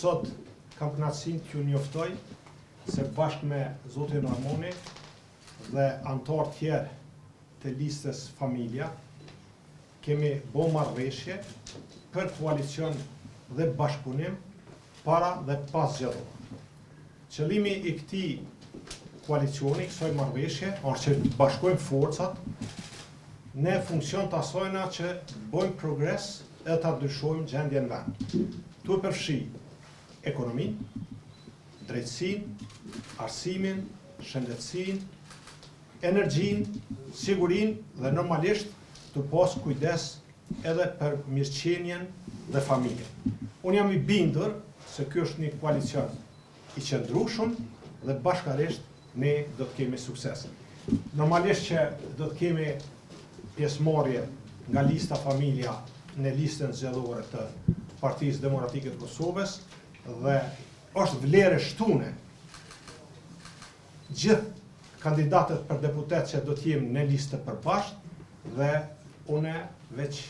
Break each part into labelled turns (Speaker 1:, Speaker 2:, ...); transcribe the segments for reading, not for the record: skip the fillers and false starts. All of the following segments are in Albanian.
Speaker 1: sot kam kënaqësinë t'ju njoftoj se bashkë me zotin Ramoni dhe anëtar tjerë të listës Familja kemi bo marrëveshje për koalicion dhe bashkëpunim para dhe pas zgjedhjeve. Qëllimi i këtij koalicioni, kësaj marrëveshje, është që të bashkojmë forcat në funksion të asajna që bëjmë progres edhe ta ndryshojmë gjendjen vend. Tu përfshi ekonominë, drejtësinë, arsimin, shëndetësinë, energjinë, sigurinë dhe normalisht të pas kujdes edhe për mirëqenien dhe familjen. Unë jam i bindur se ky është një koalicion i qëndrueshëm dhe bashkarisht ne do të kemi sukses. Normalisht që do të kemi pjesëmarrje nga lista Familja në listën zgjedhore të Partisë Demokratike të Kosovës dhe është vlerë shtune gjithë kandidatët për deputet që do të jemi në listë të përbashkët dhe une veç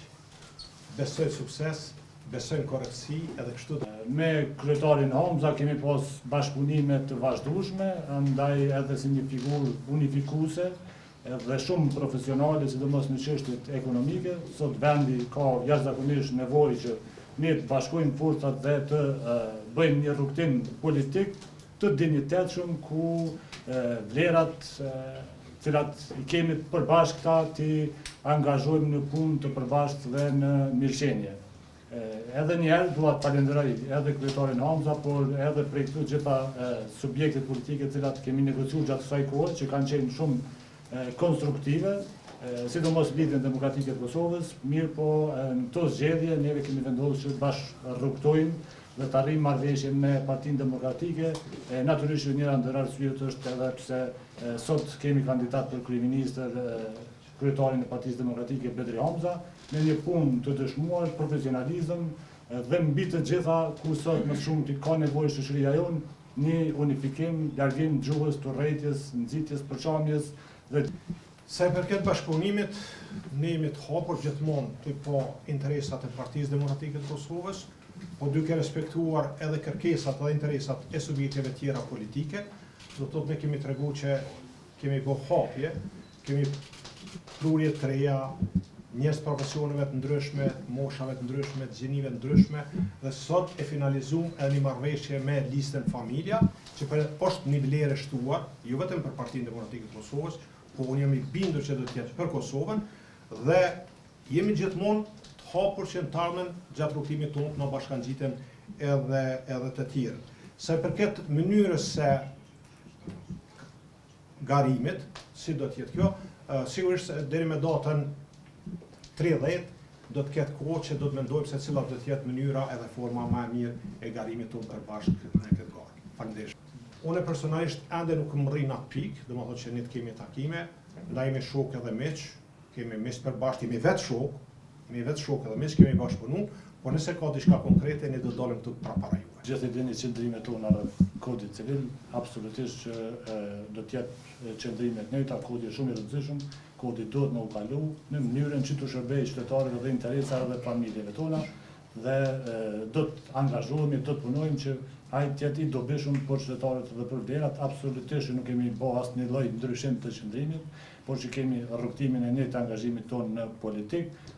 Speaker 1: besoj sukses, besoj në korektësi edhe kështu.
Speaker 2: Me kryetarin Hamza kemi pas bashkëpunime të vazhdueshme, andaj edhe si një figurë unifikuese dhe shumë profesionale, sidomos në çështjet ekonomike. Sot vendi ka jashtëzakonisht nevojë që ne të bashkojmë forcat dhe të bëjmë një rrugtim politik të dinjitetshëm ku vlerat cilat i kemi të përbashkëta të angazhojmë në punë të përbashkët dhe në mirëqenie. Edhe njëherë dua të falenderoj edhe kryetarin Hamza, por edhe prej këtu gjitha subjektet politike të cilat kemi negociuar gjatë kësaj kohe, që kanë qenë shumë konstruktive, sidomos lidhjen demokratike të Kosovës, mirë po në këto zgjedhje neve kemi vendosur që bashkë rrugtojmë dhe të arrijmë marrëveshje me Partinë Demokratike. Natyrisht njëra ndër arsyet është edhe pse sot kemi kandidat për kryeministër kryetarin e Partisë Demokratike Bedri Hamza, me një punë të dëshmuar, profesionalizëm dhe mbi të gjitha ku sot më shumë të ka nevojë shoqëria jonë, një unifikim, largim gjuhës, turrëties, nxitjes, përçamjes dhe
Speaker 1: sa i përket bashkëpunimit, ne jemi të hapur gjithmonë të po interesat e Partisë Demokratike të Kosovës, po duke respektuar edhe kërkesat dhe interesat e subjekteve tjera politike. Do të thotë ne kemi treguar që kemi bërë hapje, kemi prurje të reja, njerëz profesioneve të ndryshme, moshave të ndryshme, të gjinive të ndryshme, dhe sot e finalizuam edhe një marrëveshje me listën Familja, që është një vlerë shtuar, jo vetëm për Partinë Demokratike të Kosovës, po unë jam i bindur që do të jetë për Kosovën dhe jemi gjithmonë të hapur që të ardhmen gjatë rrugtimit tonë të na bashkangjiten edhe të tjerë. Sa i përket mënyrës së garimit, si do të jetë kjo, sigurisht deri me datën 30 do të ketë kohë që do të mendojmë se cila do të jetë mënyra edhe forma më e mirë e garimit tonë përbashkë në këtë garë. Faleminderit. Unë personalisht ende nuk më rri në atë pikë, domethënë që ne të kemi takime, ndaj me shok edhe miq, kemi miq përbashkë, kemi vetë shok edhe miq, kemi bashkëpunuar, por nëse ka diçka konkrete ne do të dalim këtu para juve.
Speaker 2: Gjithë dini qëndrimet tona rreth kodit civil, absolutisht që do të jetë qëndrimet njëjta, kodi është shumë i rëndësishëm, kodi duhet me u kalu në mënyrën që të shërbejë qytetarëve dhe interesave dhe familjeve tona dhe do të angazhohemi, do të punojmë që ai të jetë i dobishëm për qytetarët dhe për vlerat. Absolutisht nuk kemi bërë asnjë lloj ndryshim të qëndrimit, por që kemi rrugtimin e njëjtë angazhimit tonë në politikë.